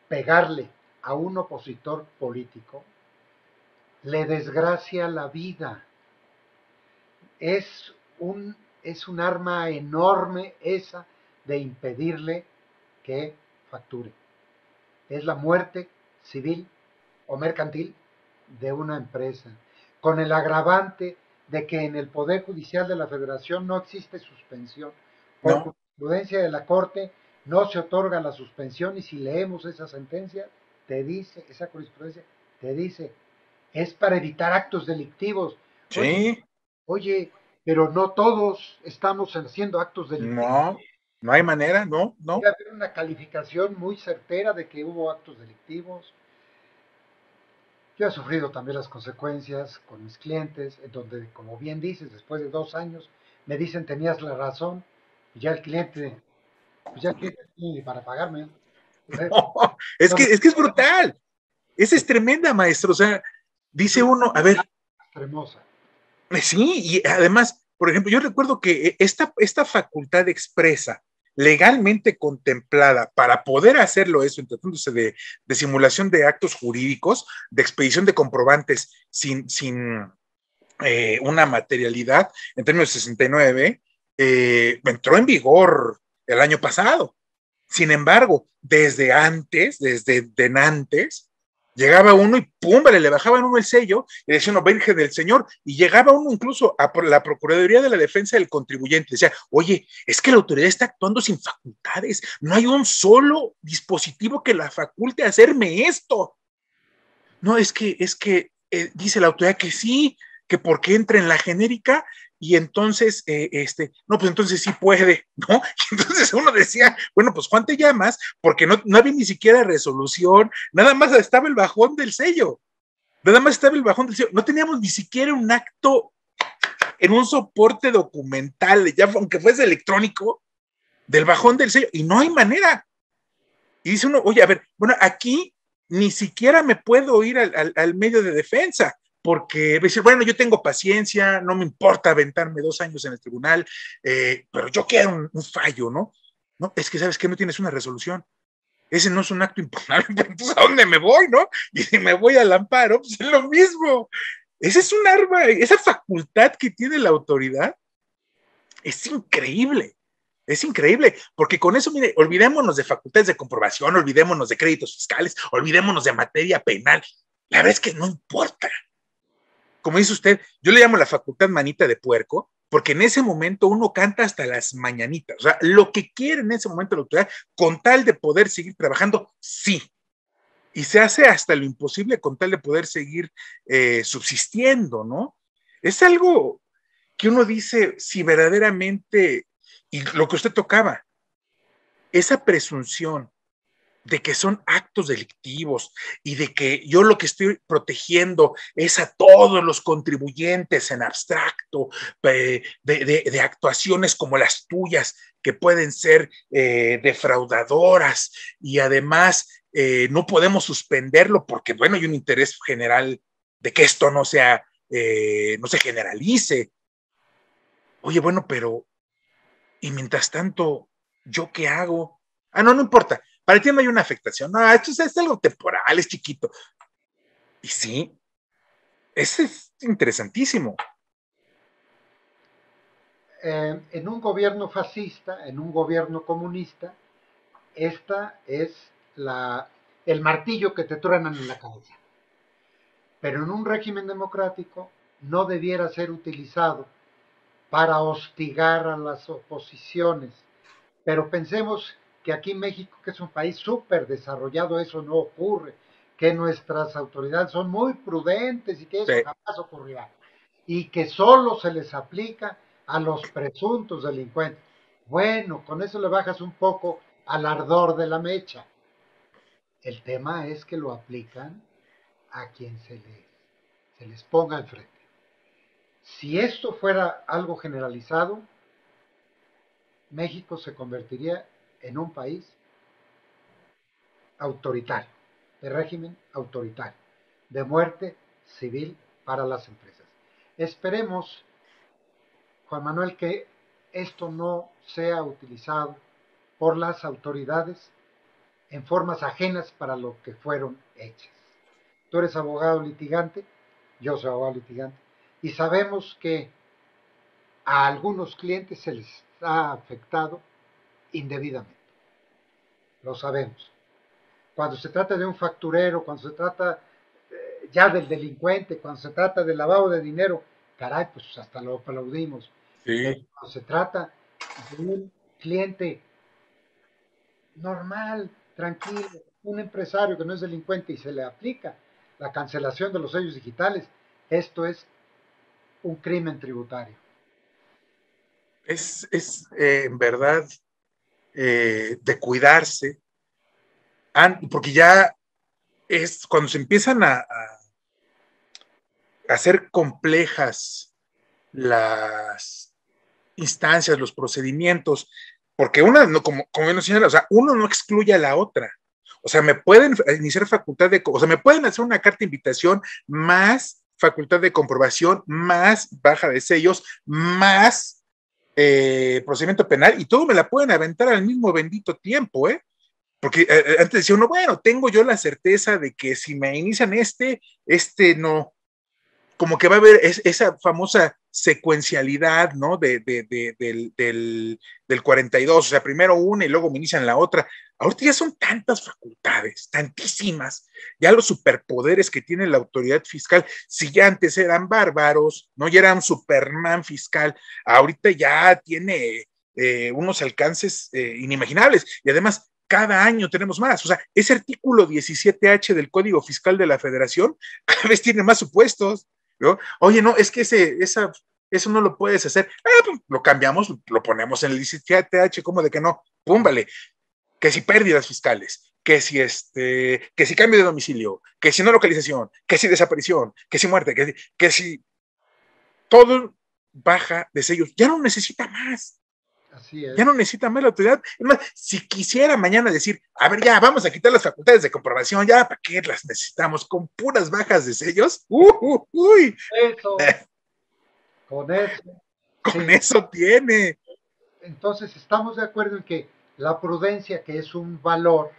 pegarle a un opositor político, le desgracia la vida. Es un arma enorme esa de impedirle que facture. Es la muerte civil o mercantil de una empresa, con el agravante de que en el Poder Judicial de la Federación no existe suspensión. Por jurisprudencia de la Corte no se otorga la suspensión, y si leemos esa sentencia, te dice, esa jurisprudencia, te dice, es para evitar actos delictivos. Sí. Oye, pero no todos estamos haciendo actos delictivos. No hay manera, no. Debe haber una calificación muy certera de que hubo actos delictivos. Yo he sufrido también las consecuencias con mis clientes, en donde, como bien dices, después de 2 años, me dicen tenías la razón, y ya el cliente tiene para pagarme. No, es que es brutal. Esa es tremenda, maestro. O sea, dice uno, a ver. Extremosa. Sí, y además, por ejemplo, yo recuerdo que esta facultad expresa, legalmente contemplada para poder hacerlo eso, en tratándose de simulación de actos jurídicos, de expedición de comprobantes sin una materialidad, en términos de 69, entró en vigor el año pasado. Sin embargo, desde antes, llegaba uno y pum, le bajaban uno el sello y decía uno, Virgen del Señor, y llegaba uno incluso a la Procuraduría de la Defensa del Contribuyente. Decía, oye, es que la autoridad está actuando sin facultades, no hay un solo dispositivo que la faculte a hacerme esto. No, es que dice la autoridad que sí, que porque entra en la genérica y entonces, no, pues entonces sí puede, ¿no? Y entonces uno decía, bueno, pues Juan, te llamas, porque no había ni siquiera resolución, nada más estaba el bajón del sello, no teníamos ni siquiera un acto en un soporte documental, ya aunque fuese electrónico, del bajón del sello, y no hay manera. Y dice uno, oye, a ver, bueno, aquí ni siquiera me puedo ir al medio de defensa, porque dice, bueno, yo tengo paciencia, no me importa aventarme 2 años en el tribunal, pero yo quiero un fallo, ¿no? No, es que sabes que no tienes una resolución. Ese no es un acto impugnable, entonces ¿a dónde me voy, no? Y si me voy al amparo, pues es lo mismo. Ese es un arma, esa facultad que tiene la autoridad es increíble. Es increíble, porque con eso, mire, olvidémonos de facultades de comprobación, olvidémonos de créditos fiscales, olvidémonos de materia penal. La verdad es que no importa. Como dice usted, yo le llamo la facultad manita de puerco, porque en ese momento uno canta hasta las mañanitas. O sea, lo que quiere en ese momento la autoridad, con tal de poder seguir trabajando, sí. Y se hace hasta lo imposible con tal de poder seguir subsistiendo, ¿no? Es algo que uno dice, si verdaderamente, y lo que usted tocaba, esa presunción de que son actos delictivos y de que yo lo que estoy protegiendo es a todos los contribuyentes en abstracto, de actuaciones como las tuyas, que pueden ser defraudadoras, y además no podemos suspenderlo porque, bueno, hay un interés general de que esto no no se generalice. Oye, bueno, pero y mientras tanto, ¿yo qué hago? Ah, no, no importa. Para ti no hay una afectación. No, esto es algo temporal, es chiquito. Y sí, eso es interesantísimo. En un gobierno fascista, en un gobierno comunista, esta es el martillo que te truenan en la cabeza. Pero en un régimen democrático no debiera ser utilizado para hostigar a las oposiciones. Pero pensemos que aquí en México, que es un país súper desarrollado, eso no ocurre, que nuestras autoridades son muy prudentes y que eso Sí. jamás ocurrirá. Y que solo se les aplica a los presuntos delincuentes. Bueno, con eso le bajas un poco al ardor de la mecha. El tema es que lo aplican a quien se les ponga enfrente. Si esto fuera algo generalizado, México se convertiría en un país autoritario, de régimen autoritario, de muerte civil para las empresas. Esperemos, Juan Manuel, que esto no sea utilizado por las autoridades en formas ajenas para lo que fueron hechas. Tú eres abogado litigante, yo soy abogado litigante, y sabemos que a algunos clientes se les ha afectado indebidamente. Lo sabemos. Cuando se trata de un facturero, cuando se trata ya del delincuente, cuando se trata del lavado de dinero, caray, pues hasta lo aplaudimos. Pero Sí. cuando se trata de un cliente normal, tranquilo, un empresario que no es delincuente y se le aplica la cancelación de los sellos digitales, esto es un crimen tributario. Es en verdad de cuidarse, porque ya es cuando se empiezan a hacer complejas las instancias, los procedimientos, porque una, no, como bien nos señala, o sea, uno no excluye a la otra. O sea, me pueden iniciar facultad o sea, me pueden hacer una carta de invitación más facultad de comprobación, más baja de sellos, más procedimiento penal, y todo me la pueden aventar al mismo bendito tiempo, ¿eh? Porque antes decía uno, bueno, tengo yo la certeza de que si me inician este no, como que va a haber esa famosa secuencialidad, ¿no? Del 42, o sea, primero una y luego me inician la otra. Ahorita ya son tantas facultades, tantísimas, ya los superpoderes que tiene la autoridad fiscal, si ya antes eran bárbaros, ¿no? Ya era un Superman fiscal, ahorita ya tiene unos alcances inimaginables, y además cada año tenemos más. O sea, ese artículo 17H del Código Fiscal de la Federación cada vez tiene más supuestos, ¿no? Oye, no, es que eso no lo puedes hacer. Pues lo cambiamos, lo ponemos en el 17H, ¿cómo de que no? Pum, vale. Que si pérdidas fiscales, que si cambio de domicilio, que si no localización, que si desaparición, que si muerte, que si todo baja de sellos, ya no necesita más. Así es. Ya no necesita más la autoridad. Es más, si quisiera mañana decir, a ver, ya, vamos a quitar las facultades de comprobación, ya, ¿para qué las necesitamos? Con puras bajas de sellos, uy, Eso, con eso, con sí. eso tiene. Entonces, estamos de acuerdo en que la prudencia, que es un valor,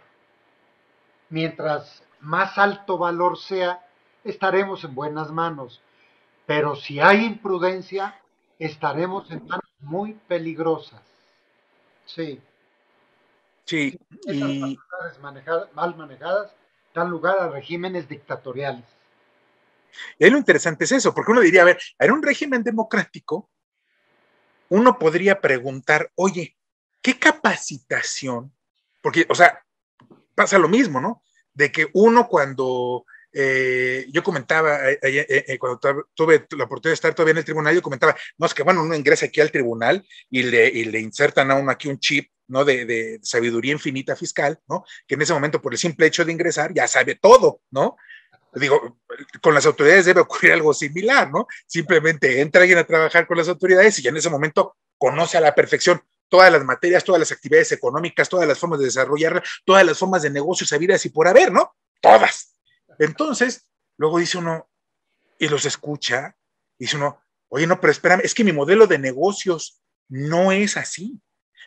mientras más alto valor sea, estaremos en buenas manos. Pero si hay imprudencia, estaremos en manos muy peligrosas. Sí, Sí, sí, esas y facultades mal manejadas dan lugar a regímenes dictatoriales. ahí lo interesante es eso, porque uno diría, a ver, en un régimen democrático, uno podría preguntar, oye, ¿qué capacitación? Porque, o sea, pasa lo mismo, ¿no? De que uno cuando yo comentaba, cuando tuve la oportunidad de estar todavía en el tribunal, yo comentaba, no, es que bueno, uno ingresa aquí al tribunal y le insertan a uno aquí un chip, ¿no? De sabiduría infinita fiscal, ¿no? Que en ese momento, por el simple hecho de ingresar, ya sabe todo, ¿no? Digo, con las autoridades debe ocurrir algo similar, ¿no? Simplemente entra alguien a trabajar con las autoridades y ya en ese momento conoce a la perfección todas las materias, todas las actividades económicas, todas las formas de desarrollar, todas las formas de negocios habidas y por haber, ¿no? Todas. Entonces, luego dice uno, y los escucha, dice uno, oye, no, pero espérame, es que mi modelo de negocios no es así.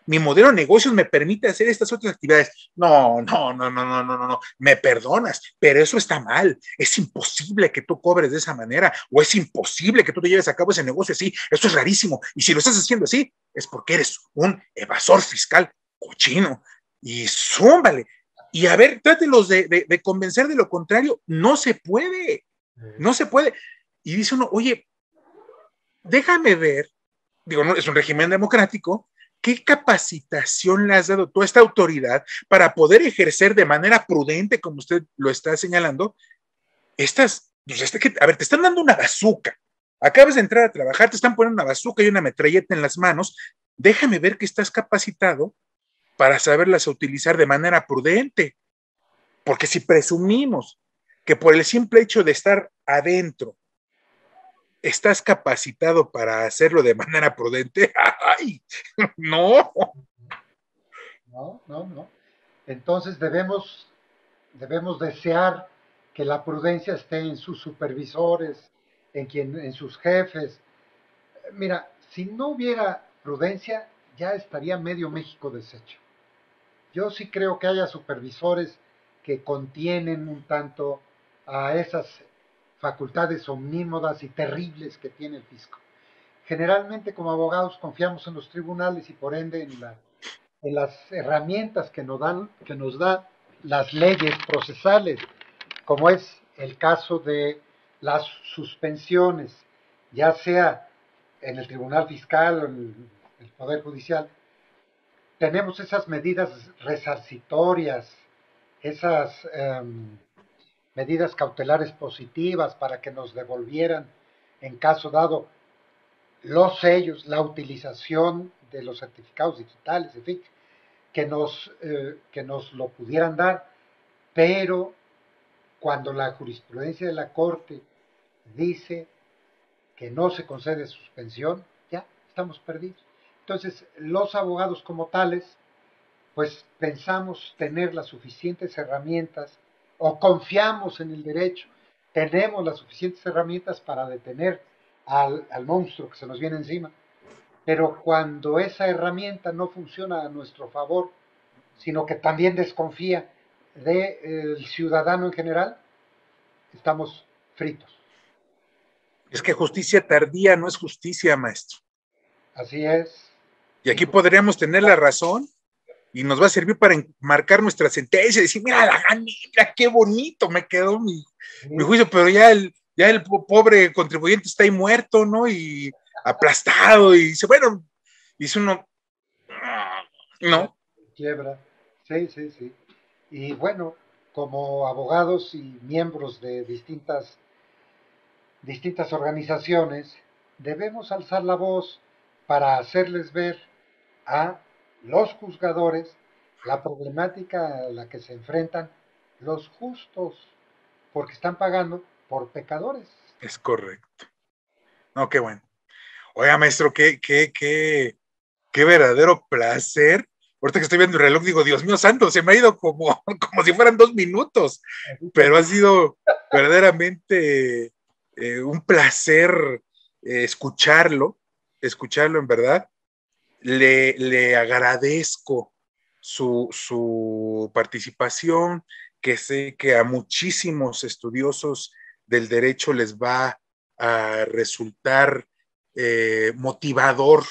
Mi modelo de negocios me permite hacer estas otras actividades. No, no, no, no, no, no, no, no, me perdonas, pero eso está mal. Es imposible que tú cobres de esa manera, o es imposible que tú te lleves a cabo ese negocio así. Esto es rarísimo. Y si lo estás haciendo así, es porque eres un evasor fiscal cochino. Y zúmbale. Y a ver, trátelos de convencer de lo contrario. No se puede. No se puede. Y dice uno, oye, déjame ver, digo, no, es un régimen democrático, ¿qué capacitación le has dado tú a esta autoridad para poder ejercer de manera prudente, como usted lo está señalando, a ver, te están dando una bazuca, acabas de entrar a trabajar, te están poniendo una bazuca y una metralleta en las manos, déjame ver que estás capacitado para saberlas utilizar de manera prudente, porque si presumimos que por el simple hecho de estar adentro estás capacitado para hacerlo de manera prudente. ¡Ay! No. No, no, no. Entonces debemos desear que la prudencia esté en sus supervisores, en sus jefes. Mira, si no hubiera prudencia, ya estaría medio México deshecho. Yo sí creo que haya supervisores que contienen un tanto a esas facultades omnímodas y terribles que tiene el fisco. Generalmente como abogados confiamos en los tribunales y por ende en las herramientas que nos dan las leyes procesales, como es el caso de las suspensiones, ya sea en el Tribunal Fiscal o en el Poder Judicial. Tenemos esas medidas resarcitorias, esas medidas cautelares positivas para que nos devolvieran, en caso dado, los sellos, la utilización de los certificados digitales, en fin, que nos lo pudieran dar, pero cuando la jurisprudencia de la Corte dice que no se concede suspensión, ya estamos perdidos. Entonces, los abogados como tales, pues pensamos tener las suficientes herramientas o confiamos en el derecho, tenemos las suficientes herramientas para detener al monstruo que se nos viene encima. Pero cuando esa herramienta no funciona a nuestro favor, sino que también desconfía del ciudadano en general, estamos fritos. Es que justicia tardía no es justicia, maestro. Así es. Y aquí podríamos tener la razón y nos va a servir para marcar nuestra sentencia y decir, mira, la gané, mira qué bonito me quedó mi juicio, pero ya el pobre contribuyente está ahí muerto, ¿no? Y aplastado y dice, bueno, dice uno, no. Quiebra. Sí, sí, sí. Y bueno, como abogados y miembros de distintas organizaciones, debemos alzar la voz para hacerles ver a los juzgadores la problemática a la que se enfrentan los justos, porque están pagando por pecadores. Es correcto. No, qué bueno. Oiga, maestro, qué qué verdadero placer. Ahorita que estoy viendo el reloj, digo, Dios mío santo, se me ha ido como si fueran 2 minutos, pero ha sido verdaderamente un placer escucharlo en verdad. Le agradezco su participación, que sé que a muchísimos estudiosos del derecho les va a resultar motivador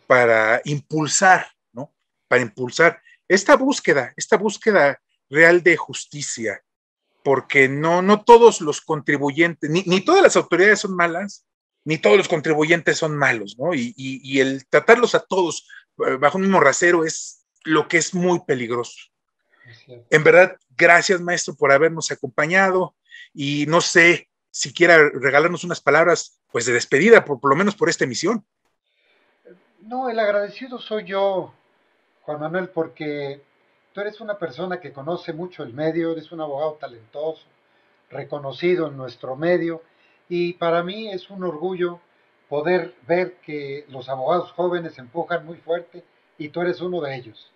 para impulsar, ¿no? Para impulsar esta búsqueda real de justicia, porque no todos los contribuyentes, ni todas las autoridades son malas, ni todos los contribuyentes son malos, ¿no? Y el tratarlos a todos bajo un mismo rasero es lo que es muy peligroso. En verdad, gracias, maestro, por habernos acompañado, y no sé si quiera regalarnos unas palabras pues de despedida, por lo menos por esta emisión. No, el agradecido soy yo, Juan Manuel, porque tú eres una persona que conoce mucho el medio, eres un abogado talentoso, reconocido en nuestro medio, y para mí es un orgullo poder ver que los abogados jóvenes empujan muy fuerte y tú eres uno de ellos.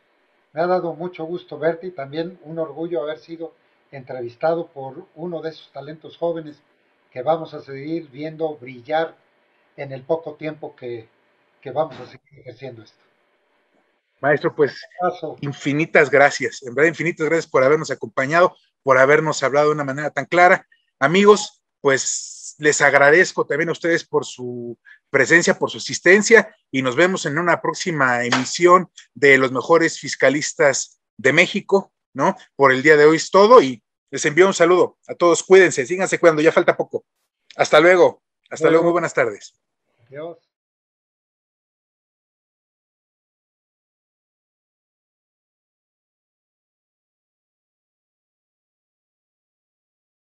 Me ha dado mucho gusto verte y también un orgullo haber sido entrevistado por uno de esos talentos jóvenes que vamos a seguir viendo brillar en el poco tiempo que vamos a seguir ejerciendo esto. Maestro, pues infinitas gracias, en verdad infinitas gracias por habernos acompañado, por habernos hablado de una manera tan clara. Amigos, pues les agradezco también a ustedes por su presencia, por su asistencia, y nos vemos en una próxima emisión de Los Mejores Fiscalistas de México, ¿no? Por el día de hoy es todo, y les envío un saludo a todos, cuídense, síganse cuidando, ya falta poco. Hasta luego, muy buenas tardes. Adiós.